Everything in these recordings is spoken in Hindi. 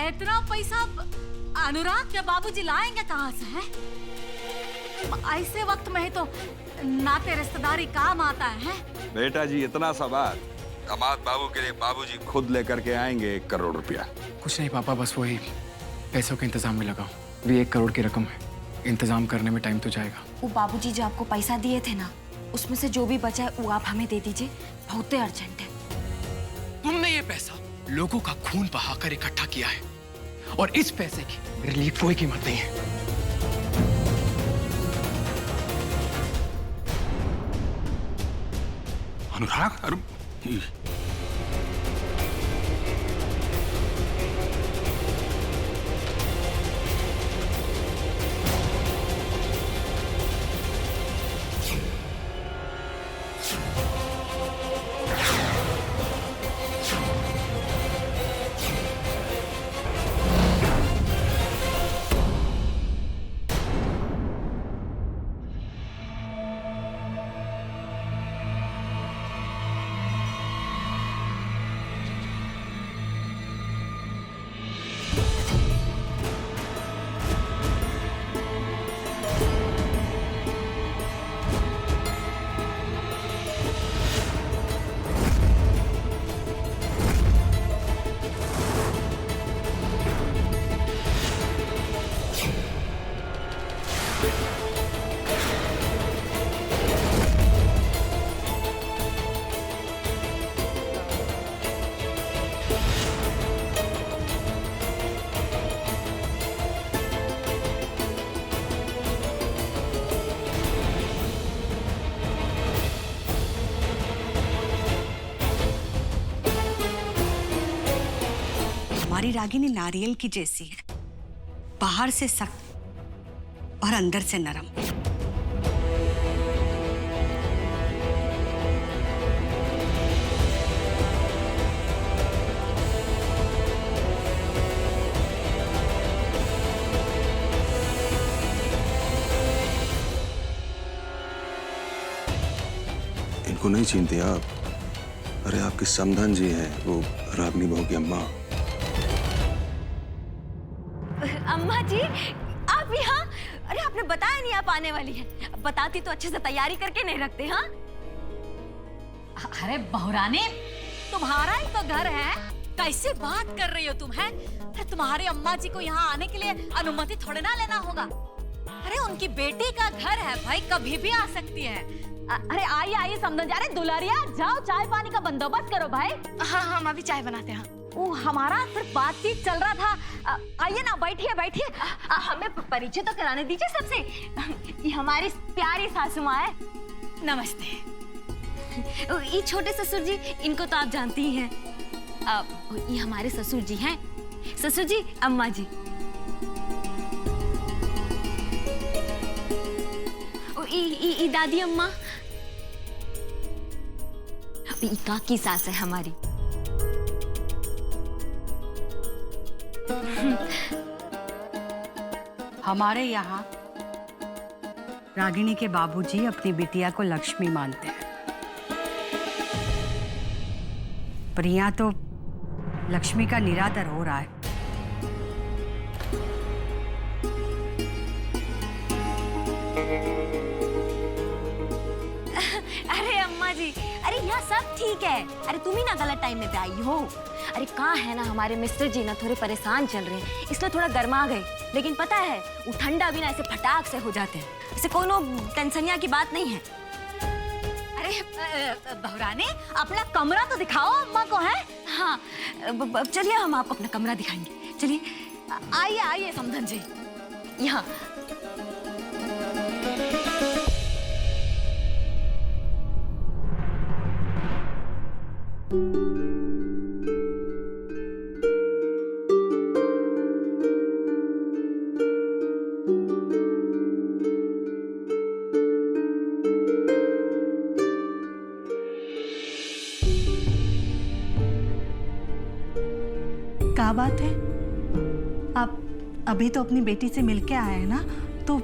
इतना पैसा अनुराग के बाबूजी लाएंगे कहाँ से है? ऐसे वक्त में ही तो नाते रिश्तेदारी काम आता है। बेटा जी इतना सा बात, दामाद बाबू के लिए बाबूजी खुद लेकर के आएंगे 1 करोड़ रुपया। कुछ नहीं पापा, बस वही पैसों के इंतजाम में लगाओ। भी 1 करोड़ की रकम है, इंतजाम करने में टाइम तो जाएगा। वो बाबूजी जो आपको पैसा दिए थे ना, उसमें से जो भी बचा है वो आप हमें दे दीजिए, बहुत अर्जेंट है। तुमने ये पैसा लोगों का खून बहाकर इकट्ठा किया है और इस पैसे की मेरे लिए कोई कीमत नहीं है। अनुराग, अरे हमारी रागिनी नारियल की जैसी है, बाहर से सख्त और अंदर से नरम। इनको नहीं छीनते आप? अरे आपके समधन जी हैं, वो रागनी बहू की अम्मा। अम्मा जी, आप यहाँ? अरे आपने बताया नहीं आप आने वाली है। बताती तो अच्छे से तैयारी करके नहीं रखते। हाँ, अरे बहुरानी, तुम्हारा ही तो घर है, कैसे बात कर रही हो तुम? है अरे तुम्हारे अम्मा जी को यहाँ आने के लिए अनुमति थोड़े ना लेना होगा। अरे उनकी बेटी का घर है भाई, कभी भी आ सकती है। अरे आइए आइए समझो जा रहे। दुलारिया, जाओ चाय पानी का बंदोबस्त करो भाई। हाँ हाँ, हम अभी चाय बनाते हैं। वो हमारा सिर्फ बातचीत चल रहा था। आइए ना, बैठिए बैठिए। हमें परिचय तो कराने दीजिए सबसे। ये हमारी प्यारी सासू माँ है। नमस्ते। ये छोटे ससुर जी, इनको तो आप जानती ही हैं। ये हमारे ससुर जी हैं। ससुर जी, अम्मा जी। ये दादी अम्मा। ये काकी सास है हमारी। हमारे यहाँ रागिनी के बाबूजी अपनी बिटिया को लक्ष्मी मानते हैं, पर यहाँ तो लक्ष्मी का निरादर हो रहा है। अरे अम्मा जी, अरे यहाँ सब ठीक है। अरे तुम ही ना गलत टाइम में पे आई हो। अरे कहाँ है ना, हमारे मिस्टर जी ना थोड़े परेशान चल रहे हैं, इसलिए थोड़ा गर्मा गए। लेकिन पता है, वो ठंडा भी ना ऐसे फटाक से हो जाते हैं। इसे कोनो टेंशनिया की बात नहीं है। अरे बहुरानी, अपना कमरा तो दिखाओ अम्मा को। है हाँ, चलिए हम आपको अपना कमरा दिखाएंगे। चलिए आइए आइए समधन जी, यहाँ। क्या बात है? आप अभी तो अपनी बेटी से मिलके आए हैं ना, तो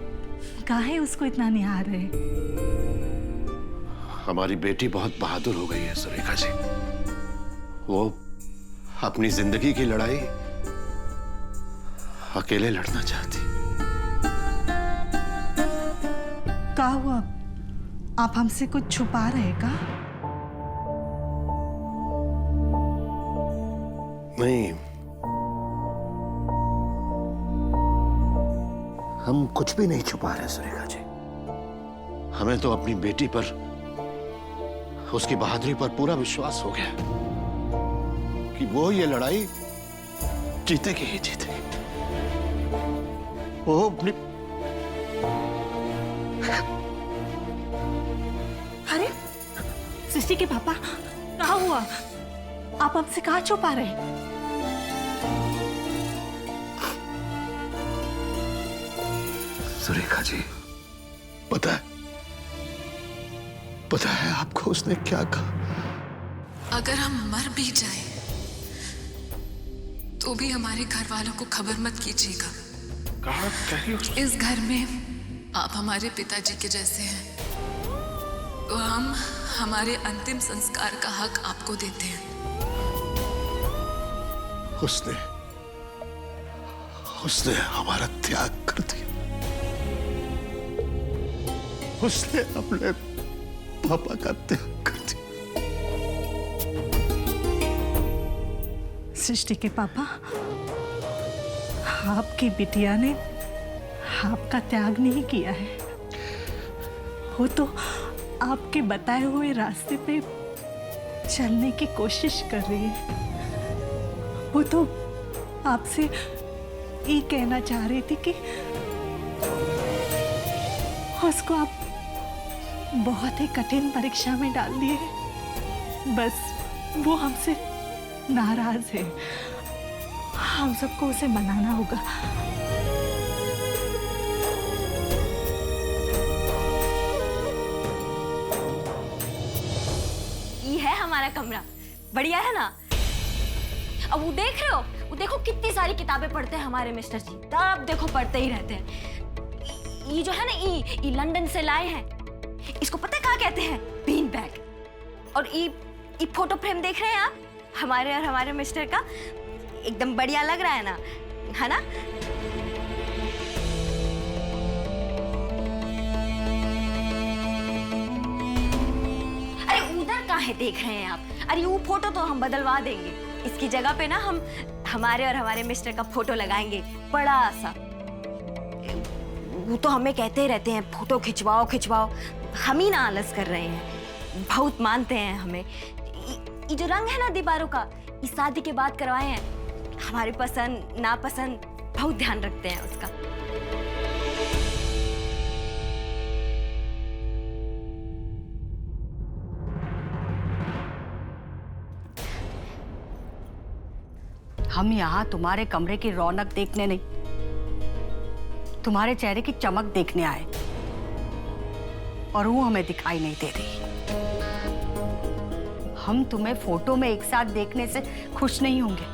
काहे उसको इतना निहार रहे? हमारी बेटी बहुत बहादुर हो गई है सुरेखा जी। वो अपनी जिंदगी की लड़ाई अकेले लड़ना चाहती। क्या हुआ? आप हमसे कुछ छुपा रहे का? नहीं, हम कुछ भी नहीं छुपा रहे सुरेखा जी। हमें तो अपनी बेटी पर, उसकी बहादुरी पर पूरा विश्वास हो गया कि वो ये लड़ाई जीतेगी ही जीतेगी। वो अपनी अरे सृष्टि के पापा, क्या हुआ? आप हमसे कहाँ छुपा रहे? सुरेखा जी, पता है आपको उसने क्या कहा? अगर हम मर भी जाएं, तो भी हमारे घर वालों को खबर मत कीजिएगा। कहा क्या? इस घर में आप हमारे पिताजी के जैसे हैं, तो हम हमारे अंतिम संस्कार का हक आपको देते हैं। उसने हमारा त्याग कर दिया। उसने अपने पापा का त्याग कर दिया। सृष्टि के पापा, आपकी बिटिया ने आपका त्याग नहीं किया है। वो तो आपके बताए हुए रास्ते पे चलने की कोशिश कर रही है। वो तो आपसे ये कहना चाह रही थी कि उसको आप बहुत ही कठिन परीक्षा में डाल दिए। बस वो हमसे नाराज है। हम सबको उसे मनाना होगा। ये है हमारा कमरा, बढ़िया है ना? अब वो देख रहे हो, वो देखो कितनी सारी किताबें पढ़ते हैं हमारे मिस्टर जी। तब देखो पढ़ते ही रहते हैं। ये जो है ना, ये लंदन से लाए हैं। इसको पता है क्या कहते हैं? Bean bag. और ये फोटो फ्रेम देख रहे हैं आप हमारे और हमारे मिस्टर का? एकदम बढ़िया लग रहा है ना, है ना? अरे उधर काहे देख रहे हैं आप? अरे वो फोटो तो हम बदलवा देंगे। इसकी जगह पे ना हम हमारे और हमारे मिस्टर का फोटो लगाएंगे, बड़ा सा। वो तो हमें कहते रहते हैं फोटो खिंचवाओ खिंचवाओ, हम ही ना आलस कर रहे हैं। बहुत मानते हैं हमें। ये जो रंग है ना दीवारों का, इस शादी के बाद करवाए हैं। हमारी पसंद नापसंद बहुत ध्यान रखते हैं उसका। हम यहाँ तुम्हारे कमरे की रौनक देखने नहीं, तुम्हारे चेहरे की चमक देखने आए, और वो हमें दिखाई नहीं दे रही। हम तुम्हें फोटो में एक साथ देखने से खुश नहीं होंगे।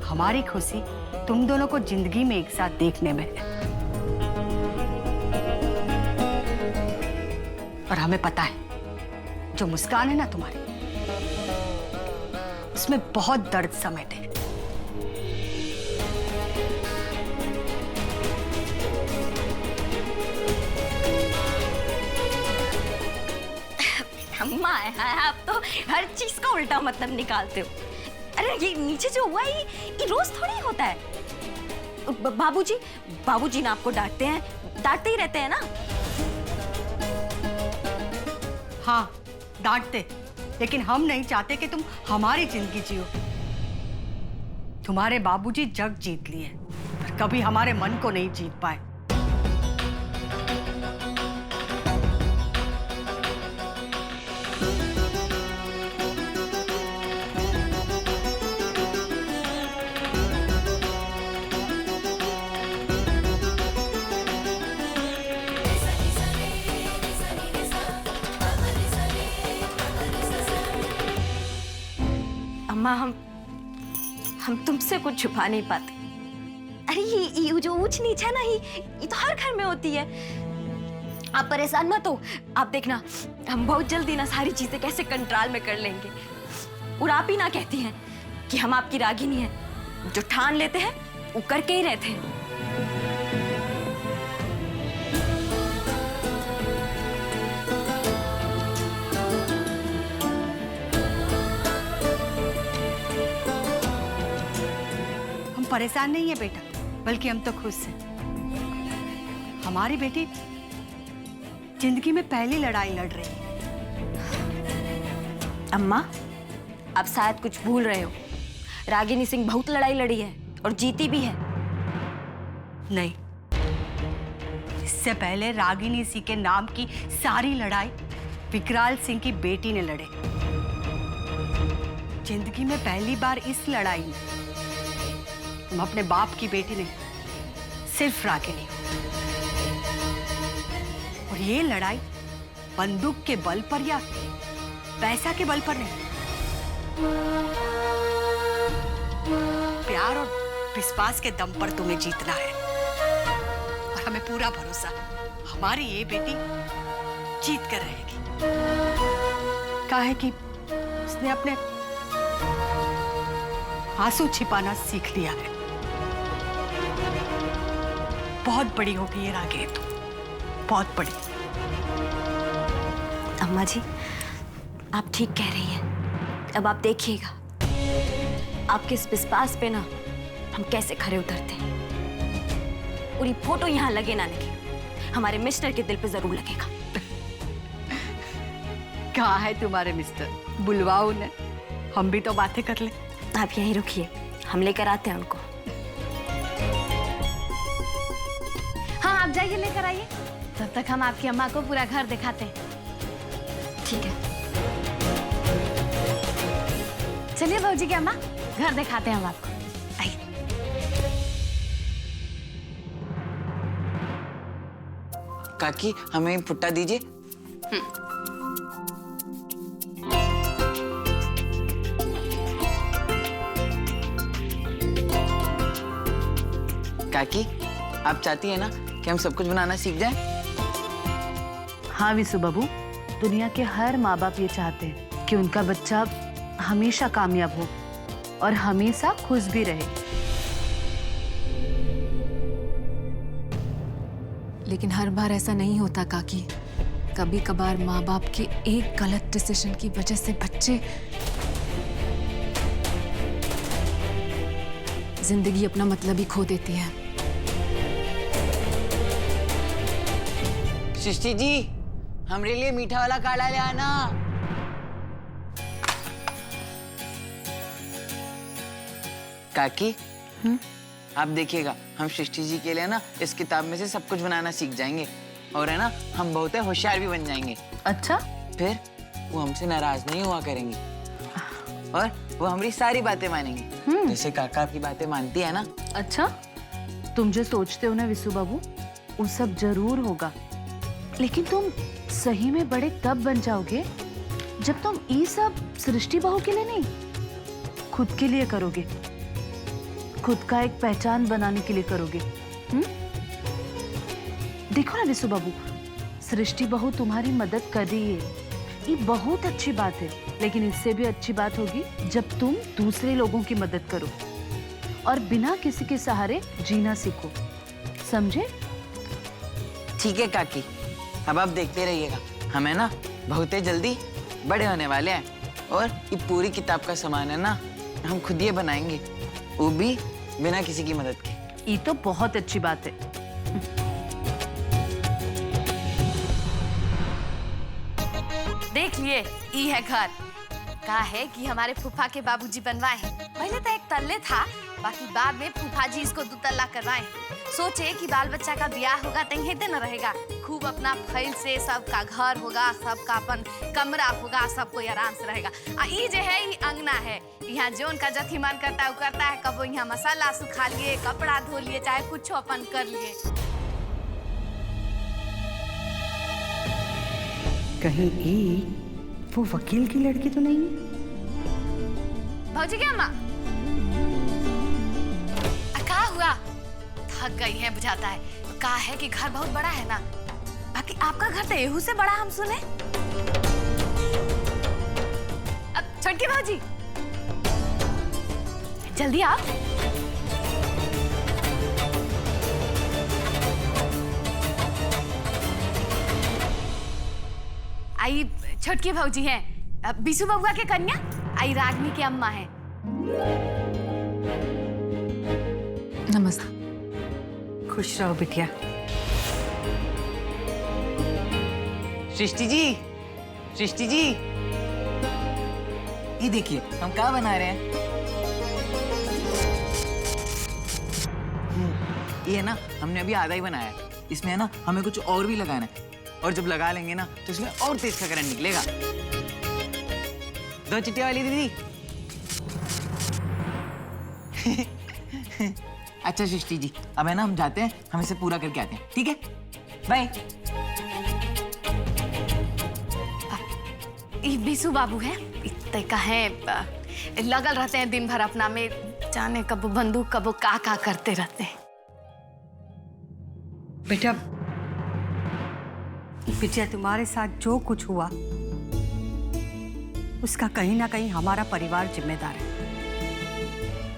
हमारी खुशी तुम दोनों को जिंदगी में एक साथ देखने में है। और हमें पता है, जो मुस्कान है ना तुम्हारी, उसमें बहुत दर्द समेटे। अम्मा, आप तो हर चीज का उल्टा मतलब निकालते हो। अरे ये नीचे जो हुआ है, ये रोज थोड़ी होता है। बाबूजी ना आपको डांटते हैं, डांटते ही रहते हैं ना। हाँ, डांटते, लेकिन हम नहीं चाहते कि तुम हमारी जिंदगी जियो। तुम्हारे बाबूजी जग जीत लिए, पर कभी हमारे मन को नहीं जीत पाए। अम्मा, हम तुमसे कुछ छुपा नहीं पाते। अरे ये जो ऊंच नीच है ना, ये तो हर घर में होती है। आप परेशान मत हो, आप देखना हम बहुत जल्दी ना सारी चीजें कैसे कंट्रोल में कर लेंगे। और आप ही ना कहती हैं कि हम आपकी रागिनी हैं, जो ठान लेते हैं वो करके ही रहे थे। हम परेशान नहीं है बेटा, बल्कि हम तो खुश हैं। हमारी बेटी जिंदगी में पहली लड़ाई लड़ रही है। अम्मा, आप शायद कुछ भूल रहे हो। रागिनी सिंह बहुत लड़ाई लड़ी है और जीती भी है। नहीं, इससे पहले रागिनी सिंह के नाम की सारी लड़ाई विकराल सिंह की बेटी ने लड़े। जिंदगी में पहली बार इस लड़ाई में तुम अपने बाप की बेटी नहीं, सिर्फ रागिनी। और ये लड़ाई बंदूक के बल पर या पैसा के बल पर नहीं, प्यार और विश्वास के दम पर तुम्हें जीतना है। और हमें पूरा भरोसा, हमारी ये बेटी जीत कर रहेगी। काहे कि उसने अपने आंसू छिपाना सीख लिया है। बहुत बड़ी होगी ये रागिनी, तो बहुत बड़ी। अम्मा जी, आप ठीक कह रही हैं। अब आप देखिएगा आपके इस विश्वास पे ना हम कैसे खरे उतरते हैं। और ये फोटो यहाँ लगे ना लगे, हमारे मिस्टर के दिल पे जरूर लगेगा। कहाँ है तुम्हारे मिस्टर? बुलवाओ उन्हें, हम भी तो बातें कर ले। आप यहीं रुकिए, हम लेकर आते हैं उनको। हाँ, आप जाइए, लेकर आइए। तब तक हम आपकी अम्मा को पूरा घर दिखाते हैं। ठीक है, चलिए भाऊजी की अम्मा, घर दिखाते हैं हम आपको। आइए। काकी, हमें फुट्टा दीजिए। काकी, आप चाहती है ना कि हम सब कुछ बनाना सीख जाएं? हाँ विशु बाबू, दुनिया के हर माँ बाप ये चाहते हैं कि उनका बच्चा हमेशा कामयाब हो और हमेशा खुश भी रहे। लेकिन हर बार ऐसा नहीं होता काकी। कभी कभार माँ बाप के एक गलत डिसीजन की वजह से बच्चे जिंदगी अपना मतलब ही खो देती है। सृष्टि जी, हमारे लिए मीठा वाला काढ़ा ले आना। काकी, आप देखिएगा, हम सृष्टि जी के लिए ना इस किताब में से सब कुछ बनाना सीख जाएंगे। और है ना, हम बहुत होशियार भी बन जाएंगे। अच्छा, फिर वो हमसे नाराज नहीं हुआ करेंगी और वो हमारी सारी बातें मानेंगी, जैसे काका आपकी बातें मानती है ना। अच्छा, तुम जो सोचते हो ना विशु बाबू, वो सब जरूर होगा। लेकिन तुम सही में बड़े तब बन जाओगे जब तुम ये सब सृष्टि बहू के लिए नहीं, खुद के लिए करोगे। खुद का एक पहचान बनाने के लिए करोगे। देखो ना विशु बाबू, सृष्टि बहू तुम्हारी मदद कर रही है, ये बहुत अच्छी बात है। लेकिन इससे भी अच्छी बात होगी जब तुम दूसरे लोगों की मदद करो और बिना किसी के सहारे जीना सीखो, समझे? ठीक है काकी, अब आप देखते रहिएगा, हमें ना बहुत ही जल्दी बड़े होने वाले हैं और ये पूरी किताब का सामान है ना हम खुद ही बनाएंगे, वो भी बिना किसी की मदद के। ये तो बहुत अच्छी बात है। देख लिए, ये है घर। कहा है कि हमारे फूफा के बाबूजी बनवाए हैं। पहले तो एक तल्ले था, बाकी बाद में फूफा जी इसको दुतल्ला करवाए। सोचे कि बाल बच्चा का ब्याह होगा तो यहीं न रहेगा, खूब अपना फैल से सबका घर होगा, सबका अपन कमरा होगा, सब कोई आराम से रहेगा। ये जो है ये अंगना है, यहाँ जोन का जथी मन करता है वो करता है। कबो यहाँ मसाला सुखा लिए, कपड़ा धो लिए, चाहे कुछ अपन कर लिए। कहीं ये वो वकील की लड़की तो नहीं है? भौजी क्या माँ? क्या हुआ? थक गई है बुझाता है। कहा है कि घर बहुत बड़ा है ना, बाकी आपका घर तो एहू से बड़ा हम सुने। अब छोटकी भौजी जल्दी आओ। आई छोटकी भौजी है, बिशु बबुआ के कन्या, आई रागनी की अम्मा है। नमस्ते। खुश रहो बिटिया। सृष्टि जी, सृष्टि जी, ये देखिए हम क्या बना रहे हैं। ये है ना, हमने अभी आधा ही बनाया है। इसमें है ना हमें कुछ और भी लगाना है, और जब लगा लेंगे ना तो इसमें और तेज का करंट निकलेगा। दो चिट्टिया वाली दीदी। अच्छा सृष्टि जी, अब है ना हम जाते हैं, हम इसे पूरा करके आते हैं, ठीक है? बाय। ये बिशु बाबू है, इतने का है, लगल रहते हैं दिन भर अपना में, जाने कब बंदूक कब का करते रहते हैं। बेटा, बिटिया तुम्हारे साथ जो कुछ हुआ उसका कहीं ना कहीं हमारा परिवार जिम्मेदार है।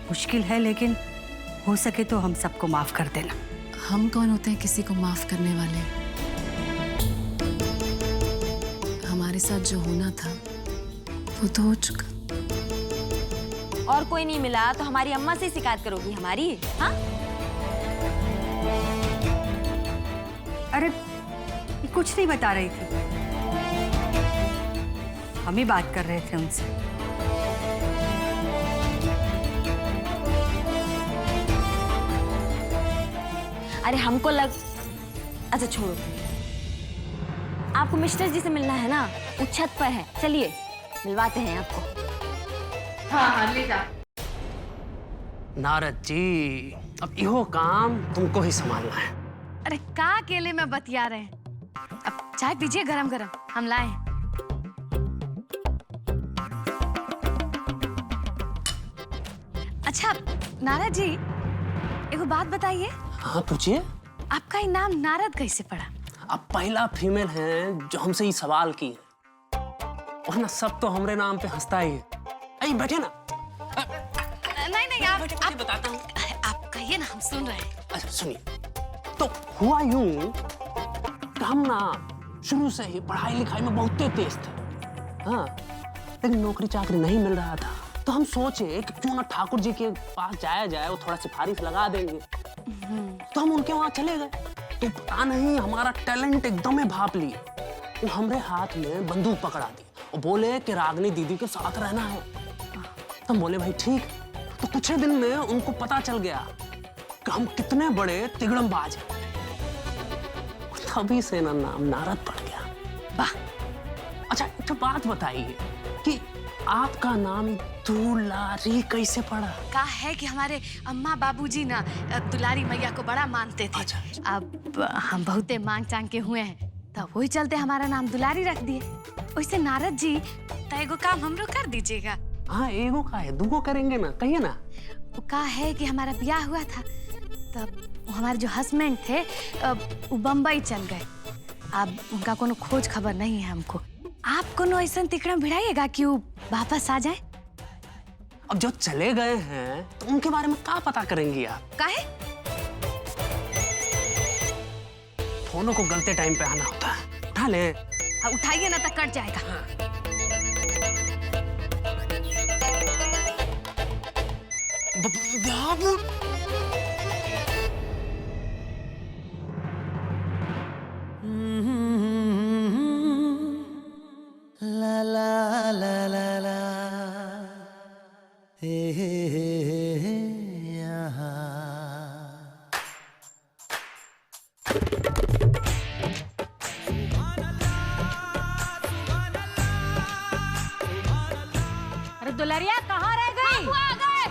मुश्किल है, लेकिन हो सके तो हम सबको माफ कर देना। हम कौन होते हैं किसी को माफ करने वाले? हमारे साथ जो होना था वो तो हो चुका। और कोई नहीं मिला तो हमारी अम्मा से शिकायत करोगी हमारी? हाँ, अरे ये कुछ नहीं बता रही थी, हम ही बात कर रहे थे उनसे। अरे हमको अच्छा छोड़ो, आपको मिस्टर जी से मिलना है ना, वो छत पर है, चलिए मिलवाते हैं आपको। हाँ ले जा। नारद जी, अब इहो काम तुमको ही संभालना है। अरे का अकेले में बतिया रहे हैं, अब चाय पीजिए गरम गरम, हम लाए हैं। अच्छा नारद जी, एगो बात बताइए। हाँ पूछिए। आपका ये नाम नारद कैसे पड़ा? आप पहला फीमेल हैं जो हमसे ये सवाल की है, वरना सब तो हमरे नाम पे हंसता ही है। आइए बैठे ना। नहीं आप बताता हूँ। आप कहिए ना, हम सुन रहे हैं। अच्छा सुनिए, तो हुआ यूं कि हम ना शुरू से ही पढ़ाई लिखाई में बहुत तेज थे, हाँ, लेकिन नौकरी चाकरी नहीं मिल रहा था, तो हम सोचे कि क्यों ना ठाकुर जी के पास जाया जाए, वो थोड़ा सिफारिश लगा देंगे। तो हम उनके वहां चले गए, तो पता नहीं हमारा टैलेंट एकदम ही भाप लिए। वो हमरे हाथ में बंदूक पकड़ा दी और बोले कि रागनी दीदी के साथ रहना है। तो हम बोले भाई ठीक। तो कुछ ही दिन में उनको पता चल गया कि हम कितने बड़े तिगड़मबाज हैं। तभी से ना नाम नारद पड़ गया। वाह। अच्छा एक बात बताइए कि आपका नाम दुलारी कैसे पड़ा? का है कि हमारे अम्मा बाबूजी ना दुलारी मैया को बड़ा मानते थे। अच्छा। अब हम बहुते मांग चांग के हुए हैं, तब वही चलते हमारा नाम दुलारी रख दिए। वैसे नारद जी, तो एगो काम हमरो कर दीजिएगा। हाँ एगो का है, दूगो करेंगे ना, कहिए ना। वो का है कि हमारा ब्याह हुआ था, तब हमारे जो हस्बैंड थे वो बम्बई चल गए। अब उनका कोनो खोज खबर नहीं है हमको। आप कोनो ऐसा तिकड़म भिड़ाइएगा कि वो वापस आ जाए। अब जो चले गए हैं तो उनके बारे में क्या पता करेंगी आप? काहे? फोनों को गलते टाइम पे आना होता है। उठा ले। हाँ, उठाइए ना तो कट जाएगा। ला ला ला ला ला हे यहाँ। अरे दुलरिया कहाँ रह गई? आ गए।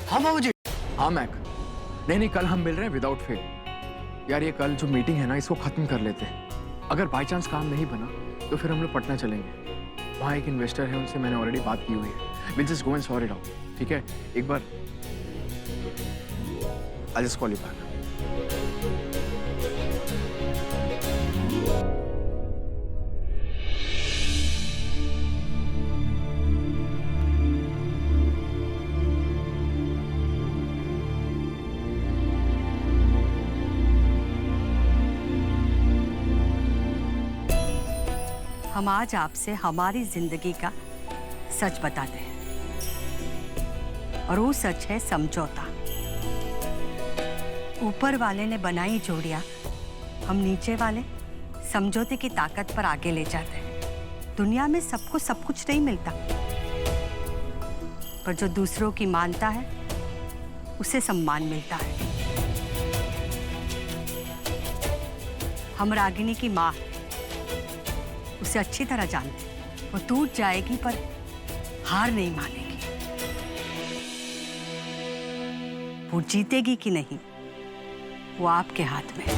हाँ बाबू जी। हाँ मैक, नहीं कल हम मिल रहे हैं विदाउट फेल। यार ये कल जो मीटिंग है ना, इसको खत्म कर लेते हैं। अगर बाई चांस काम नहीं बना तो फिर हम लोग पटना चलेंगे। वहाँ एक इन्वेस्टर है, उनसे मैंने ऑलरेडी बात की हुई है। Will just go and sort it out, ठीक है? एक बार I just call you back. हम आज आपसे हमारी जिंदगी का सच बताते हैं, और वो सच है समझौता। ऊपर वाले ने बनाई जोड़ियां, हम नीचे वाले समझौते की ताकत पर आगे ले जाते हैं। दुनिया में सबको सब कुछ नहीं मिलता, पर जो दूसरों की मानता है उसे सम्मान मिलता है। हम रागिनी की माँ उसे अच्छी तरह जानते हैं। वो टूट जाएगी पर हार नहीं मानेगी। वो जीतेगी कि नहीं वो आपके हाथ में है।